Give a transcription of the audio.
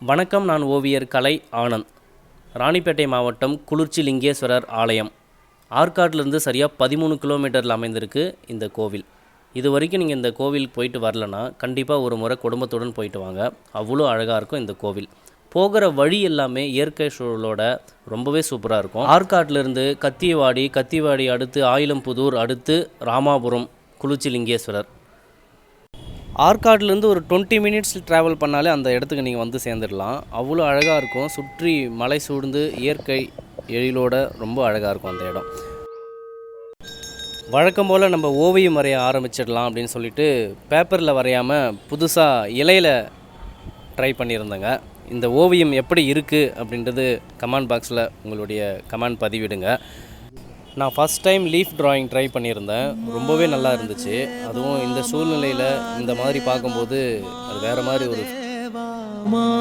வணக்கம். நான் ஓவியர் கலை ஆனந்த். ராணிப்பேட்டை மாவட்டம் குளிர்ச்சி லிங்கேஸ்வரர் ஆலயம் ஆற்காட்டிலிருந்து சரியாக 13 கிலோமீட்டரில் அமைந்திருக்கு இந்த கோவில். இது வரைக்கும் நீங்கள் இந்த கோவிலுக்கு போயிட்டு வரலன்னா கண்டிப்பாக ஒரு முறை குடும்பத்துடன் போயிட்டு வாங்க. அவ்வளோ அழகாக இருக்கும் இந்த கோவில். போகிற வழி எல்லாமே இயற்கை சூழலோட ரொம்பவே சூப்பராக இருக்கும். ஆற்காட்டிலிருந்து கத்திவாடி அடுத்து ஆயிலம்புதூர், அடுத்து ராமாபுரம், குளிர்ச்சி லிங்கேஸ்வரர். ஆற்காட்டிலேருந்து ஒரு 20 மினிட்ஸ் ட்ராவல் பண்ணாலே அந்த இடத்துக்கு நீங்கள் வந்து சேர்ந்துடலாம். அவ்வளோ அழகாக இருக்கும். சுற்றி மலை சூழ்ந்து இயற்கை எழிலோட ரொம்ப அழகாக இருக்கும் அந்த இடம். வழக்கம் போல் நம்ம ஓவியம் வரைய ஆரம்பிச்சிடலாம் அப்படின்னு சொல்லிட்டு பேப்பரில் வரையாமல் புதுசாக இலையில் ட்ரை பண்ணியிருந்தேங்க. இந்த ஓவியம் எப்படி இருக்குது அப்படின்றது கமெண்ட் பாக்ஸில் உங்களுடைய கமெண்ட் பதிவிடுங்க. நான் first time leaf drawing try பண்ணியிருந்தேன். ரொம்பவே நல்லா இருந்துச்சு. அதுவும் இந்த சூழ்நிலையில் இந்த மாதிரி பார்க்கும்போது அது வேறு மாதிரி ஒரு